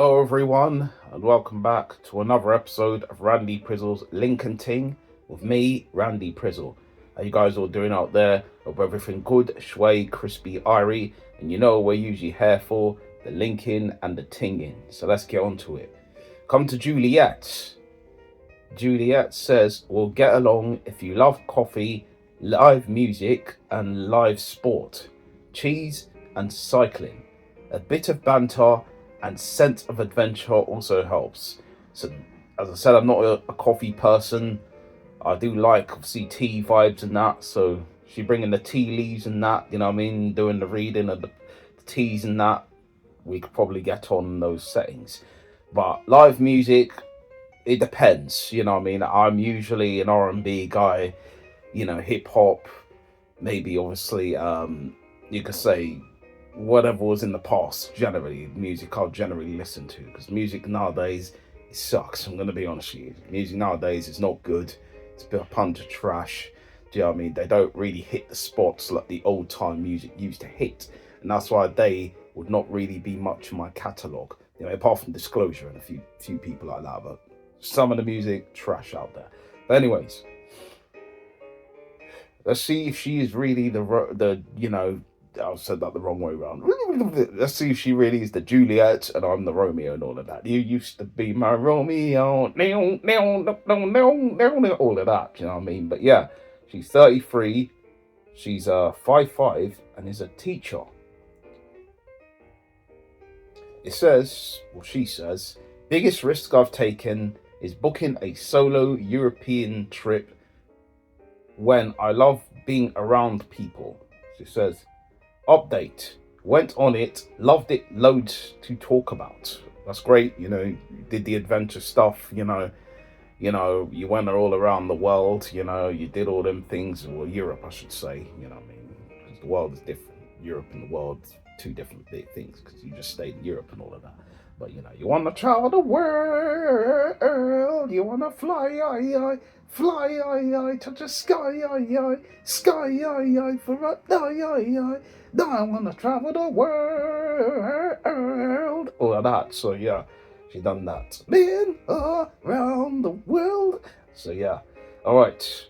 Hello everyone, and welcome back to another episode of Randy Prizzle's Lincoln Ting with me, Randy Prizzle. How you guys all doing out there? Hope everything good, shway, crispy, irie, and you know we're usually here for the linking and the tinging. So let's get on to it. Come to Juliet. Juliet says, we'll get along if you love coffee, live music, and live sport, cheese, and cycling. A bit of banter and sense of adventure also helps. So, as I said, I'm not a coffee person. I do like, obviously, tea vibes and that. So, she bringing the tea leaves and that, you know what I mean, doing the reading of the teas and that, we could probably get on those settings. But live music, it depends, you know what I mean. I'm usually an R&B guy, you know, hip hop, maybe obviously you could say whatever was in the past. Generally music I'll generally listen to, because music nowadays, it sucks. I'm gonna be honest with you, music nowadays is not good. It's a bit of punch of trash. Do you know what I mean? They don't really hit the spots like the old time music used to hit, and that's why they would not really be much in my catalogue, you know, apart from Disclosure and a few people like that. But some of the music trash out there. But anyways, let's see if she is really the you know, I said that the wrong way around. Let's see if she really is the Juliet and I'm the Romeo and all of that. You used to be my Romeo, all of that. You know what I mean? But yeah, she's 33. She's 5'5" and is a teacher. It says, well, she says, biggest risk I've taken is booking a solo European trip when I love being around people. She says, update, went on it, loved it, loads to talk about. That's great, you know, you did the adventure stuff, you went all around the world, you did all them things, or Europe, I should say, you know what I mean, because the world is different. Europe and the world, two different big things, because you just stayed in Europe and all of that. But you want to travel the world, you want to fly, touch the sky, for a I want to travel the world, all of that. So yeah, she done that. Been around the world. So yeah, all right.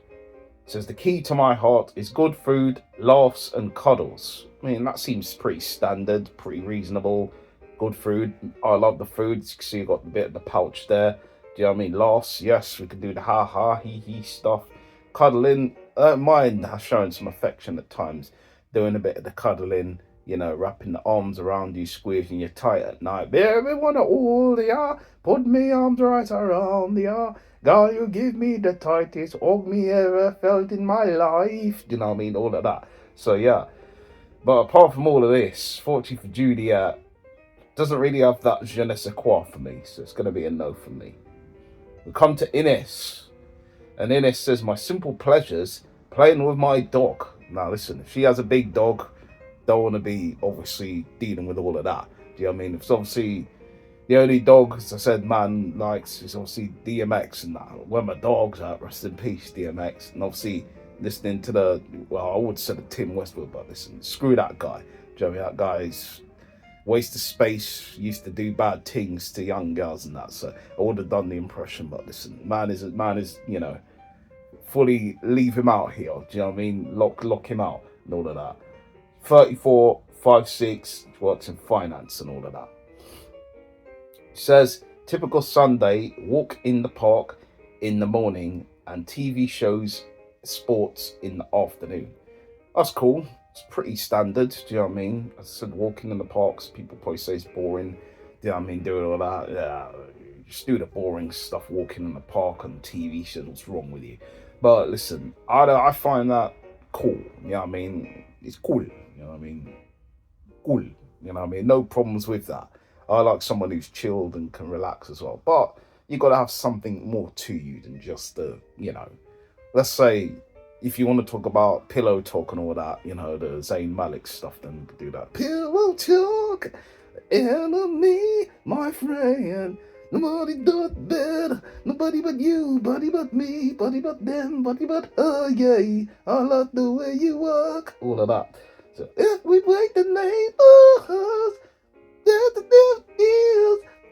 Says the key to my heart is good food, laughs, and cuddles. I mean, that seems pretty standard, pretty reasonable. Good food. I love the food. You can see you got a bit of the pouch there. Do you know what I mean? Laughs, yes, we can do the ha ha, he stuff. Cuddling, I don't mind showing some affection at times. Doing a bit of the cuddling, wrapping the arms around you, squeezing you tight at night. Baby, wanna hold ya, put me arms right around ya. Girl, you give me the tightest hug me ever felt in my life. Do you know what I mean? All of that. So yeah. But apart from all of this, fortunately for Juliet, doesn't really have that je ne sais quoi for me. So it's going to be a no for me. We come to Ines. And Ines says, my simple pleasures, playing with my dog. Now listen, if she has a big dog, don't want to be obviously dealing with all of that. Do you know what I mean? It's obviously the only dog, as I said, man likes is obviously DMX and that. When my dog's out, rest in peace, DMX. And obviously listening to I would say the Tim Westwood, but listen, screw that guy. Do you know what I mean? That guy's waste of space, used to do bad things to young girls and that. So I would have done the impression, but listen, man is fully leave him out here. Do you know what I mean? Lock him out and all of that. 34, 5'6", works in finance and all of that. Says, typical Sunday, walk in the park in the morning and TV shows, sports in the afternoon. That's cool. It's pretty standard. Do you know what I mean? As I said, walking in the parks, people probably say it's boring. Do you know what I mean? Doing all that. Yeah, just do the boring stuff, walking in the park on TV shows. What's wrong with you? But listen, I find that cool. You know what I mean? It's cool. You know what I mean? Cool. You know what I mean? No problems with that. I like someone who's chilled and can relax as well. But you got to have something more to you than just let's say, if you want to talk about pillow talk and all that, the Zayn Malik stuff, then do that. Pillow talk, enemy, my friend. Nobody does better, nobody but you, buddy but me, buddy but them, buddy but her, yeah. I love the way you walk, all of that. So if we break the name of us, there's the deal is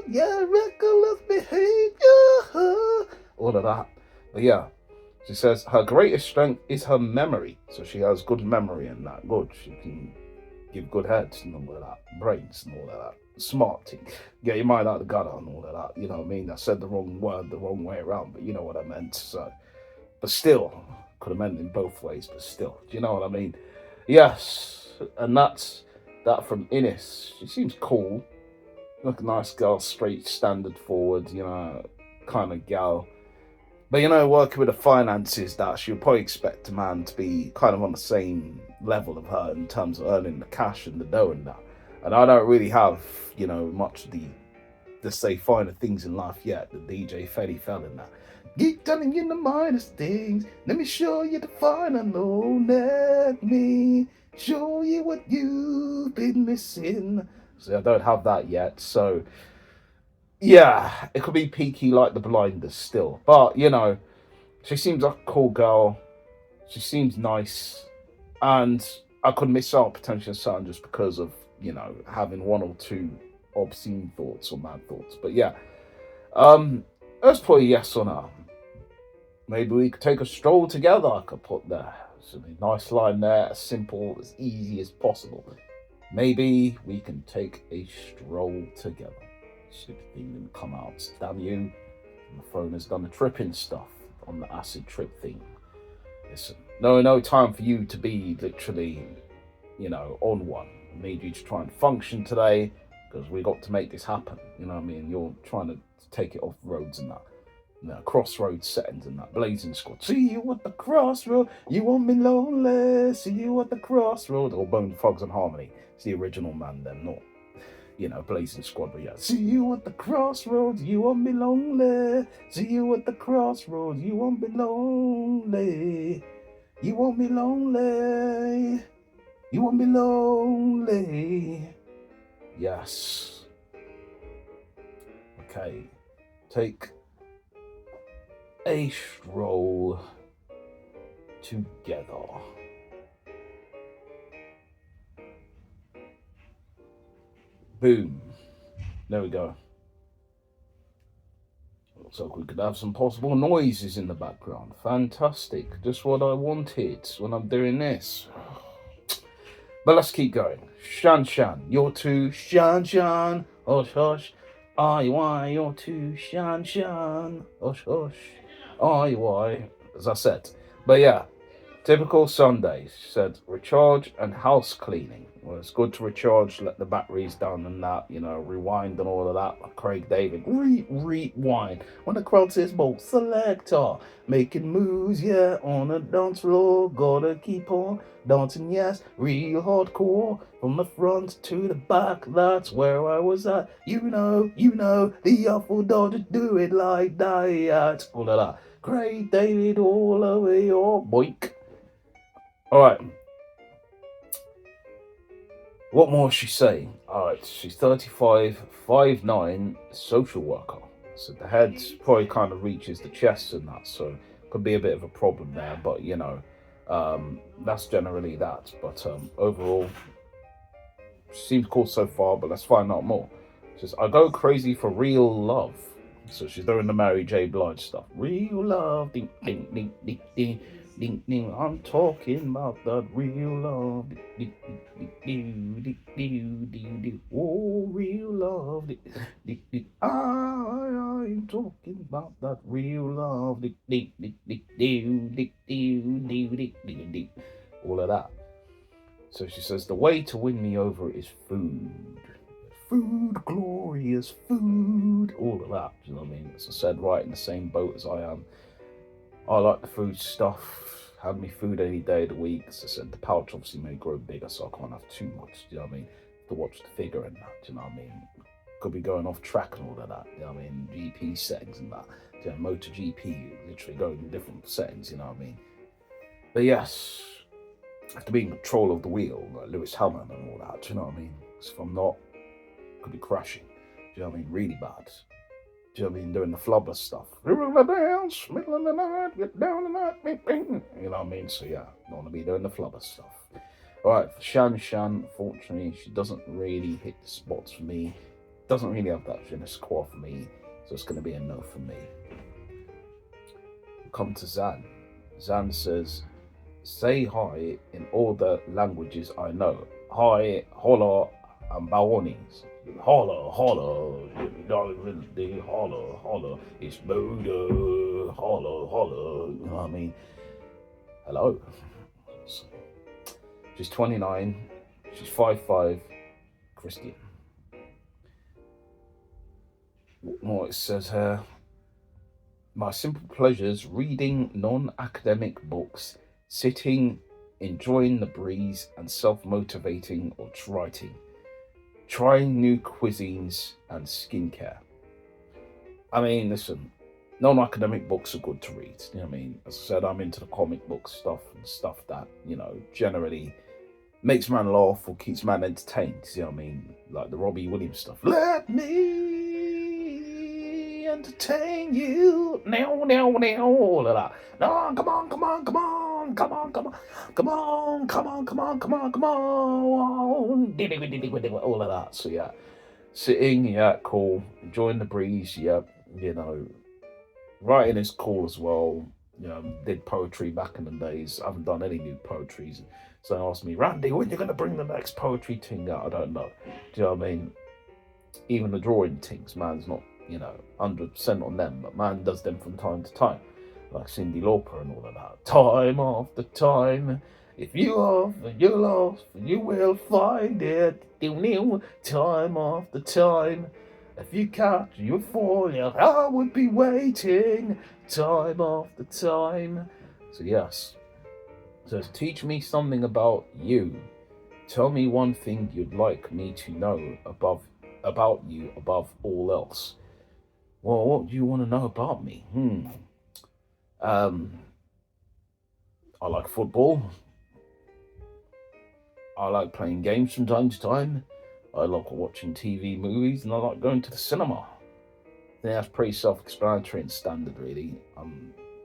Yeah, reckless behavior. All of that. But yeah, she says her greatest strength is her memory. So she has good memory and that. Good. She can give good heads and all of that. Brains and all of that. Smart thing. Get your mind out of the gutter and all of that. You know what I mean? I said the wrong word the wrong way around, but you know what I meant. So, but still, could have meant it in both ways, but still. Do you know what I mean? Yes. And that's that from Ines. She seems cool. Like a nice girl, straight, standard forward, you know, kind of gal. But you know, working with the finances, that she'll probably expect a man to be kind of on the same level of her in terms of earning the cash and the dough and that. And I don't really have, you know, much of the say finer things in life yet. The DJ Fetty fell in that. Keep telling you the minest things. Let me show you the finer. No, let me show you what you've been missing. So I don't have that yet. So yeah, it could be peaky like the Blinders still. But you know, she seems like a cool girl. She seems nice, and I could miss out potentially something just because of, you know, having one or two obscene thoughts or mad thoughts. But yeah, let's put a yes on her. Maybe we could take a stroll together. I could put there. So a nice line there, as simple, as easy as possible. Maybe we can take a stroll together. Stupid thing didn't come out. Damn you. My phone has done the tripping stuff on the acid trip thing. Listen, no time for you to be literally, you know, on one. I need you to try and function today because we got to make this happen. You know what I mean? You're trying to take it off roads and that. You know, crossroads settings and that. Blazing Squad. See you at the crossroad. You won't be lonely. See you at the crossroad. Or Bone Thugs and Harmony. It's the original man, then, not, you know, Blazing Squad. But yeah. See you at the crossroads. You won't be lonely. See you at the crossroads. You won't be lonely. You won't be lonely. You won't be lonely. Yes. Okay. Take a stroll together. Boom. There we go. Looks like we could have some possible noises in the background. Fantastic. Just what I wanted when I'm doing this. But let's keep going. Shan Shan, you're too Shan Shan. Hush hush. I why you're too Shan Shan. Hush hush. I why. As I said. But yeah. Typical Sundays, she said, recharge and house cleaning. Well, it's good to recharge, let the batteries down and that, you know, rewind and all of that. Like Craig David, rewind. When the crowd says, bolt selector, making moves, yeah, on a dance floor. Gotta keep on dancing, yes, real hardcore. From the front to the back, that's where I was at. You know, the awful dodgers do it like that. All of that. Craig David, all over your boink. Alright. What more is she saying? Alright, she's 35, 5'9", social worker. So the head probably kind of reaches the chest and that, so could be a bit of a problem there, but you know, that's generally that. But overall, she seems cool so far, but let's find out more. She says, I go crazy for real love. So she's doing the Mary J. Blige stuff. Real love, ding, ding, ding, ding, ding. Ding, ding, I'm talking about that real love. Ding, ding, ding, ding, ding, ding, ding. Oh, real love. Ding, ding, ding. I'm talking about that real love. Ding, ding, ding, ding, ding, ding, ding, ding, ding, ding. All of that. So she says, the way to win me over is food. Food, glorious food. All of that. Do you know what I mean? As I said, right in the same boat as I am. I like the food stuff. Have me food any day of the week. As I said, the pouch obviously may grow bigger, so I can't have too much. Do you know what I mean? To watch the figure and that. Do you know what I mean? Could be going off track and all of that. Do you know what I mean? GP settings and that. Do you know, Motor GP, literally going in different settings. You know what I mean? But yes, I have to be in control of the wheel, like Lewis Hamilton and all that. Do you know what I mean? Because if I'm not, I could be crashing. Do you know what I mean? Really bad. Do you know what I mean? Doing the flubber stuff. Dance, middle of the night, get down the night, you know what I mean? So yeah, don't want to be doing the flubber stuff. Alright, for Shan Shan, fortunately, she doesn't really hit the spots for me. doesn't really have that je ne sais quoi for me, so it's going to be a no for me. We come to Zan. Zan says, say hi in all the languages I know. Hi, hola, and baonis. Holla, holla, holla, holla, it's Buddha, holla, holla, you know what I mean? Hello. She's 29, she's 5'5", Christian. What more it says here? My simple pleasures: reading non-academic books, sitting, enjoying the breeze, and self-motivating or writing. Trying new cuisines and skincare. I mean, listen, non-academic books are good to read. You know what I mean? As I said, I'm into the comic book stuff and stuff that, generally makes man laugh or keeps man entertained. You know what I mean? Like the Robbie Williams stuff. Let me entertain you. Now, all of that. No, come on, come on, come on, come on, come on, come on, come on, come on, come on, come on. All of that. So yeah. Sitting, yeah, cool. Enjoying the breeze, yeah, Writing is cool as well. Did poetry back in the days. I haven't done any new poetries. So they asked me, Randy, when you going to bring the next poetry thing out? I don't know. Do you know what I mean? Even the drawing things, man's not, 100% on them, but man does them from time to time. Like Cyndi Lauper and all of that. Time after time. If you love and you lost, you will find it. Time after time. If you catch, you fall, I would be waiting. Time after time. So yes. So teach me something about you. Tell me one thing you'd like me to know about you above all else. Well, what do you want to know about me? I like football. I like playing games from time to time. I like watching TV movies, and I like going to the cinema. I think that's pretty self-explanatory and standard, really.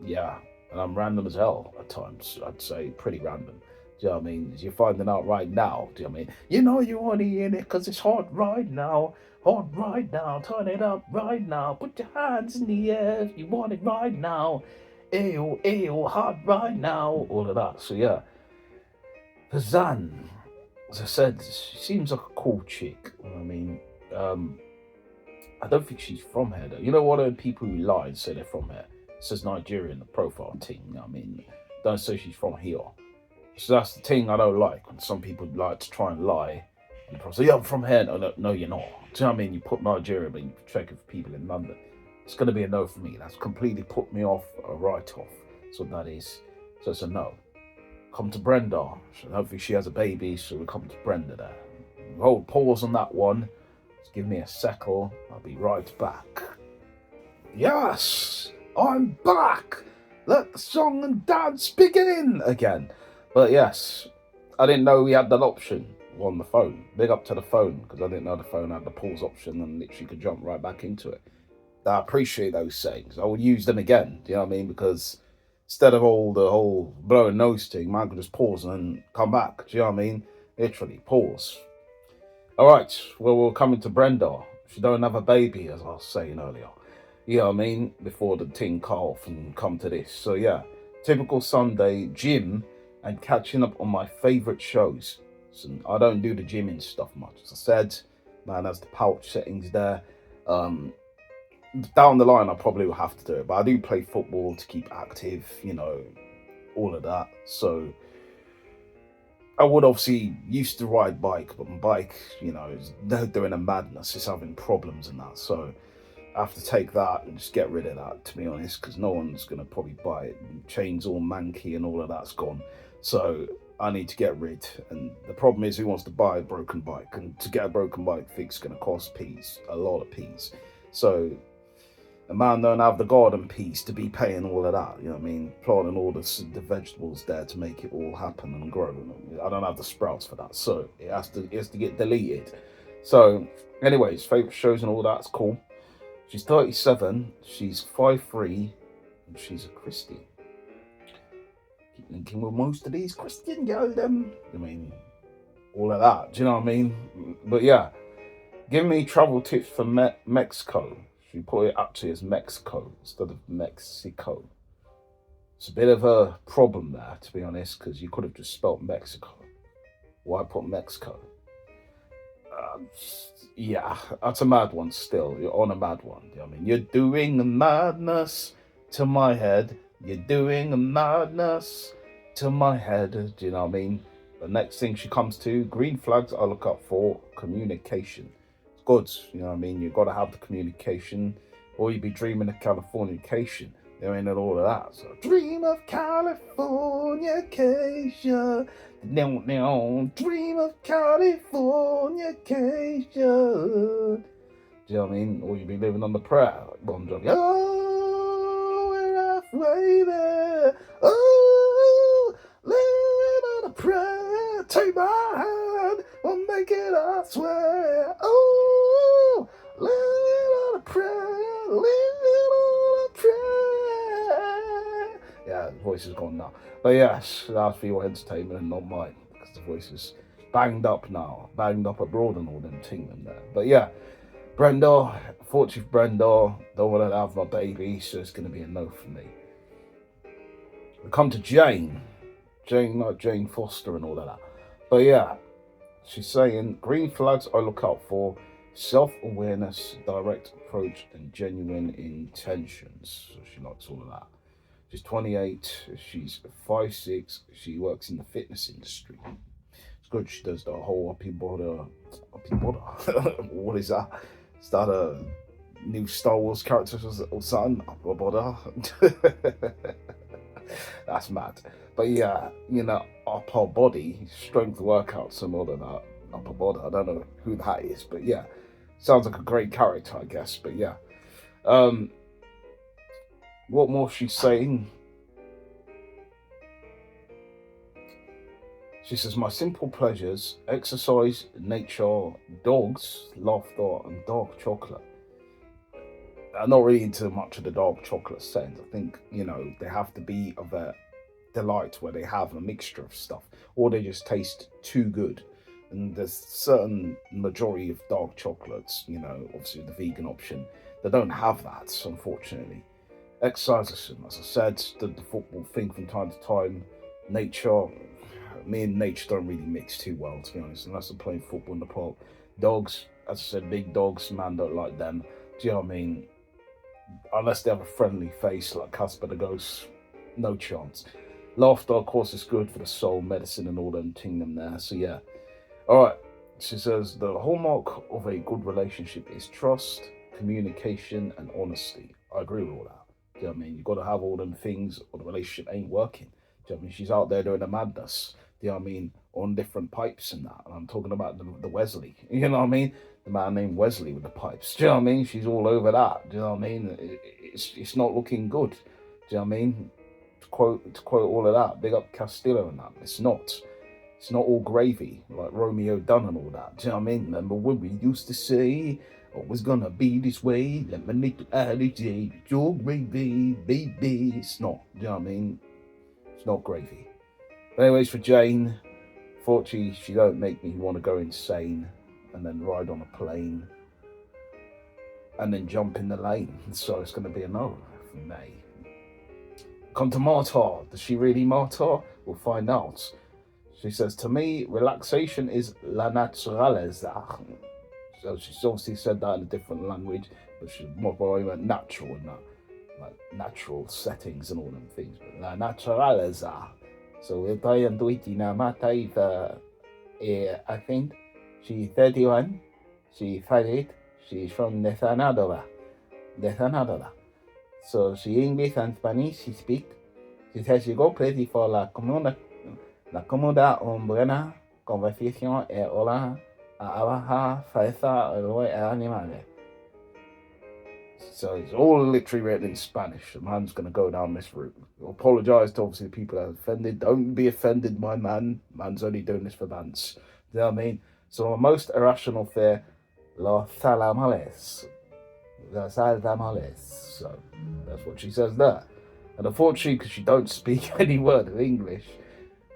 Yeah, and I'm random as hell at times. I'd say pretty random. Do you know what I mean? You're finding out right now. Do you know what I mean? You're only in it because it's hot right now. Hot right now. Turn it up right now. Put your hands in the air if you want it right now. Ew, ew, hot right now. All of that. So yeah. Zan, as I said, she seems like a cool chick. You know what I mean? I don't think she's from here though. You know what? People who lie and say they're from here. It says Nigeria in the profile thing. You know what I mean? Don't say she's from here. So that's the thing I don't like. When some people like to try and lie and say, yeah, I'm from here. No, you're not. Do you know what I mean? You put Nigeria, but you check it for people in London. It's going to be a no for me. That's completely put me off, a write-off. So that is. So it's a no. Come to Brenda. Hopefully she has a baby, so we come to Brenda there. Hold pause on that one. Just give me a second. I'll be right back. Yes, I'm back. Let the song and dance begin again. But yes, I didn't know we had that option on the phone. Big up to the phone, because I didn't know the phone had the pause option and literally could jump right back into it. I appreciate those sayings. I would use them again. Do you know what I mean? Because instead of all the whole blowing nose thing, man could just pause and come back. Do you know what I mean? Literally, pause. All right, well, we're coming to Brenda. She don't have a baby, as I was saying earlier. You know what I mean? Before the ting cut off and come to this. So yeah, typical Sunday, gym and catching up on my favourite shows. So I don't do the gymming stuff much. As I said, man has the pouch settings there. Down the line, I probably will have to do it. But I do play football to keep active, all of that. So I would obviously used to ride bike, but my bike, is doing a madness. It's having problems and that. So I have to take that and just get rid of that, to be honest, because no one's going to probably buy it. Chains all manky and all of that's gone. So I need to get rid. And the problem is, who wants to buy a broken bike? And to get a broken bike fix is going to cost peas, a lot of peas. So a man don't have the garden piece to be paying all of that, you know what I mean? Planting all the vegetables there to make it all happen and grow. I don't have the sprouts for that, so it has to get deleted. So, anyways, favourite shows and all that's cool. She's 37, she's 5'3", and she's a Christian. Keep linking with most of these Christian girls, them. I mean, all of that, do you know what I mean? But yeah, Give me travel tips for Mexico. She put it actually as Mexico instead of Mexico. It's a bit of a problem there, to be honest, because you could have just spelt Mexico. Why put Mexico? Yeah, that's a mad one still. You're on a mad one. You know what I mean? You're doing a madness to my head. You're doing a madness to my head. Do you know what I mean? The next thing she comes to, green flags I look up for, communication. It's good. You know what I mean? You've got to have the communication or you'd be dreaming of Californication. You know, and all of that. So, dream of Californication. Dream of Californication. Do you know what I mean? Or you'd be living on the prayer. Like Bon Jovi. Oh, we're halfway there. Oh, living on a prayer. Take my hand. We'll make it, I swear. Oh, living on a prayer. Living on a prayer. Yeah, the voice is gone now. But yes, that's for your entertainment and not mine. Because the voice is banged up now. Banged up abroad and all them ting them there. But yeah, Brenda, fortunately for Brenda, don't want to have my baby, so it's going to be a no for me. We come to Jane. Jane, like Jane Foster and all of that. But yeah, she's saying, green flags I look out for, self-awareness, direct approach, and genuine intentions. So she likes all of that. She's 28, she's 5'6", she works in the fitness industry. It's good, she does the whole uppy body. What is that? Is that a new Star Wars character or something? Upper body. That's mad. But yeah, you know, upper body, strength workouts and all of that. Upper body, I don't know who that is, but yeah. Sounds like a great character, I guess, but yeah. What more she's saying? She says, my simple pleasures, exercise, nature, dogs, laughter, and dark chocolate. I'm not really into much of the dark chocolate scents. I think, you know, they have to be of a delight where they have a mixture of stuff, or they just taste too good. And there's certain majority of dark chocolates, you know, obviously the vegan option, they don't have that, unfortunately. Exercise, as I said, the football thing from time to time. Nature, me and nature don't really mix too well, to be honest, unless I'm playing football in the park. Dogs, as I said, big dogs, man, don't like them. Do you know what I mean? Unless they have a friendly face like Casper the Ghost, no chance. Laughter, of course, is good for the soul, medicine, and all them ting them there. So yeah. All right. She says the hallmark of a good relationship is trust, communication, and honesty. I agree with all that. Do you know what I mean? You've got to have all them things or the relationship ain't working. Do you know what I mean? She's out there doing the madness. Do you know what I mean? On different pipes and that. And I'm talking about the Wesley. You know what I mean? The man named Wesley with the pipes. Do you know what I mean? She's all over that. Do you know what I mean? It's not looking good. Do you know what I mean? To quote all of that. Big up Castillo and that. It's not. It's not all gravy, like Romeo Dunn and all that. Do you know what I mean? Remember when we used to say, oh, it's gonna be this way, let me make the allergy, it's all gravy, baby. It's not, do you know what I mean? It's not gravy. But anyways, for Jane, fortunately, she don't make me want to go insane and then ride on a plane and then jump in the lane. So it's gonna be a no for me. Come to Marta. Does she really Marta? We'll find out. She says, to me, relaxation is la naturaleza. So she's obviously said that in a different language, but she's more probably natural in that, like natural settings and all them things. But la naturaleza. So we're playing Duiti now. Mata I think she's 31. She's 5'8". She's from Nesanadora. So she English and Spanish she speak. She says she go pretty for la comuna. La cómoda buena conversación es hola abajo falsa animales. So it's all literally written in Spanish. The man's going to go down this route. I apologise to obviously the people that are offended. Don't be offended, my man. Man's only doing this for dance. Do you know what I mean? So my most irrational fear, los salamales. Los salamales. So that's what she says there. And unfortunately, because she don't speak any word of English,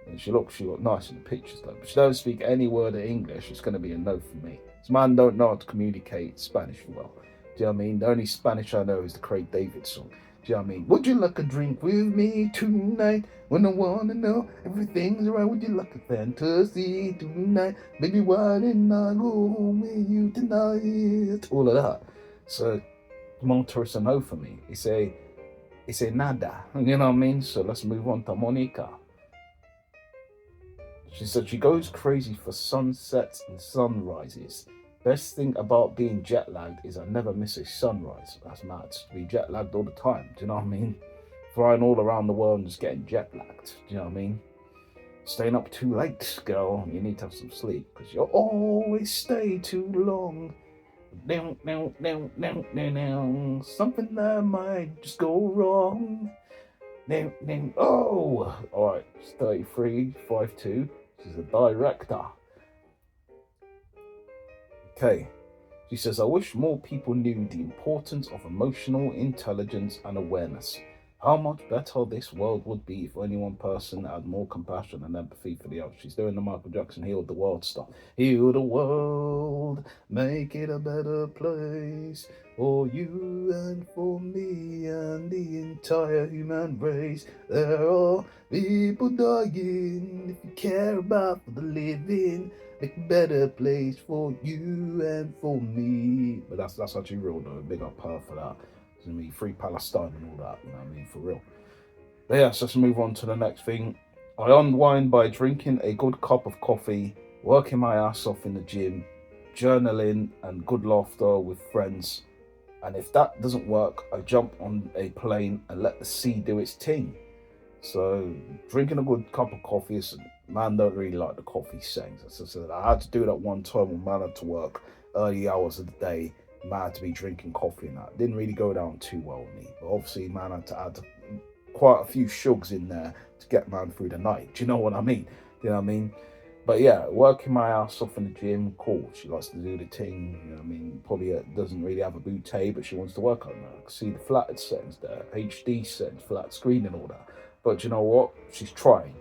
and she looked nice in the pictures though, but she don't speak any word of English, it's going to be a no for me. This man don't know how to communicate Spanish well. Do you know what I mean? The only Spanish I know is the Craig David song. Do you know what I mean? Would you like a drink with me tonight? When I wanna know everything's right, would you like a fantasy tonight? Baby, why didn't I go home with you tonight? All of that. So Monter's a no for me. It's a nada. You know what I mean? So let's move on to Monica. She said she goes crazy for sunsets and sunrises. Best thing about being jet lagged is I never miss a sunrise. That's mad. To be jet lagged all the time. Do you know what I mean? Flying all around the world and just getting jet lagged. Do you know what I mean? Staying up too late, girl. You need to have some sleep because you'll always stay too long. Something that might just go wrong. Oh, all right. It's 3352. She's a director. Okay. She says, I wish more people knew the importance of emotional intelligence and awareness. How much better this world would be if only one person had more compassion and empathy for the other. She's doing the Michael Jackson healed the world stuff. Heal the world, make it a better place for you and for me and the entire human race. There are people dying. If you care about the living, make a better place for you and for me. But that's actually real though. Big up her for that. I mean, free Palestine and all that, you know what I mean, for real. But yeah, so let's move on to the next thing. I unwind by drinking a good cup of coffee, working my ass off in the gym, journaling, and good laughter with friends. And if that doesn't work, I jump on a plane and let the sea do its thing. So drinking a good cup of coffee is, man don't really like the coffee sayings. As I said, I had to do that one time when man had to work early hours of the day. Man had to be drinking coffee and that. Didn't really go down too well with me. But obviously man had to add quite a few shugs in there to get man through the night. Do you know what I mean? Do you know what I mean? But yeah, working my ass off in the gym, cool. She likes to do the ting, you know what I mean? Probably doesn't really have a bootay, but she wants to work on that. See the flat settings there, HD settings, flat screen and all that. But you know what? She's trying.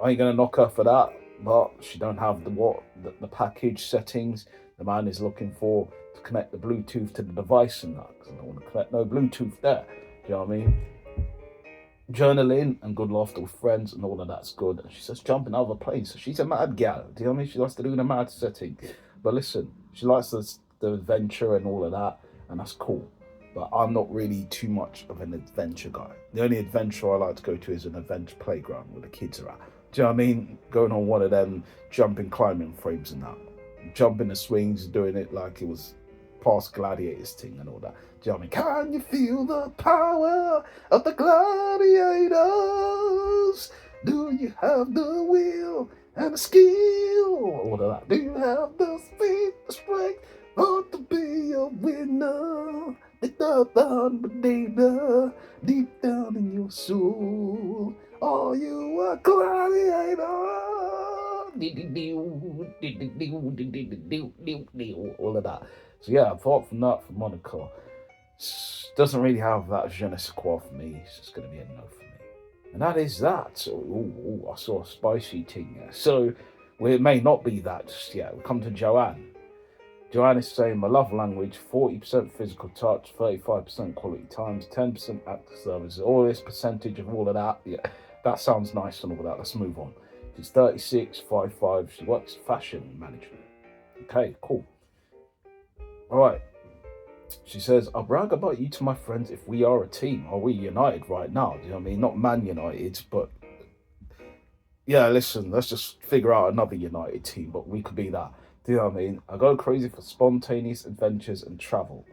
I ain't gonna knock her for that, but she don't have the package settings the man is looking for to connect the Bluetooth to the device and that, because I don't want to connect no Bluetooth there. Do you know what I mean? Journaling and good laughter with friends and all of that's good. And she says jumping out of a plane. So she's a mad gal. Do you know what I mean? She likes to do the mad setting. But listen, she likes the adventure and all of that, and that's cool. But I'm not really too much of an adventure guy. The only adventure I like to go to is an adventure playground where the kids are at. Do you know what I mean? Going on one of them jumping, climbing frames and that. Jumping the swings, doing it like it was past gladiators thing and all that. Do you know what I mean? Can you feel the power of the gladiators? Do you have the will and the skill? All of that. Do you have the speed, the strength, to be a winner? Deep down in your soul, are you a gladiator? All of that. So yeah, apart from that, for Monica, doesn't really have that je ne sais quoi for me. It's just going to be a no for me. And that is that. I saw a spicy thing there. So well, it may not be that just yet. We come to Joanne. Joanne is saying, my love language, 40% physical touch, 35% quality times, 10% acts of service. All this percentage of all of that, yeah, that sounds nice and all that. Let's move on. She's 36, 5'5". She works fashion management. Okay, cool. All right. She says, I'll brag about you to my friends if we are a team. Are we united right now? Do you know what I mean? Not Man United, but yeah, listen, let's just figure out another United team, but we could be that. Do you know what I mean? I go crazy for spontaneous adventures and travel.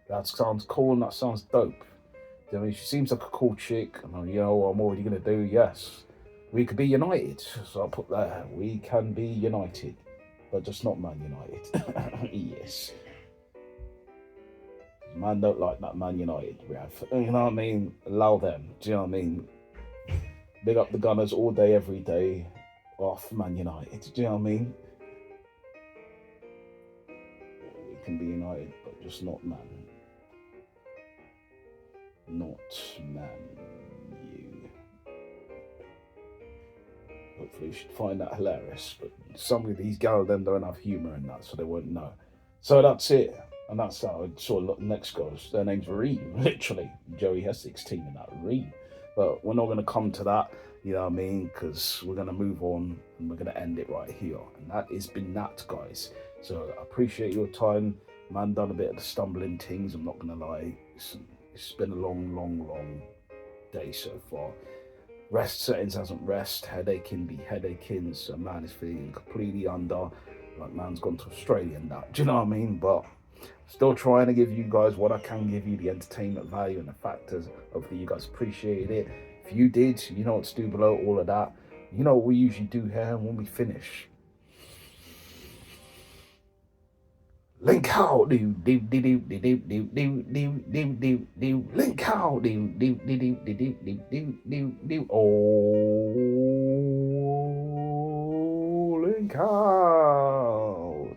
That sounds cool and that sounds dope. Do you know what I mean? She seems like a cool chick. And you know what I'm already going to do? Yes. We could be united. So I'll put that. We can be united. But just not Man United. Yes. Man don't like that Man United, Rev. You know what I mean? Allow them. Do you know what I mean? Big up the Gunners all day, every day. Off Man United. Do you know what I mean? We can be united, but just not Man. Not Man U. Hopefully you should find that hilarious, but some of these gal them don't have humour in that, so they won't know. So that's it. And that's how it sort of next goes. Their name's Reem, literally. Joey Hessex team in that Reem. But we're not going to come to that, you know what I mean? Because we're going to move on and we're going to end it right here. And that has been that, guys. So I appreciate your time. Man, done a bit of the stumbling things, I'm not going to lie. It's been a long day so far. Rest settings hasn't rest. Headaching be headaching. So man is feeling completely under. Like man's gone to Australia and that. Do you know what I mean? But still trying to give you guys what I can give you, the entertainment value and the factors. Hopefully you guys appreciated it. If you did, you know what to do below, all of that. You know what we usually do here when we finish. Link out, link out, oh, link out.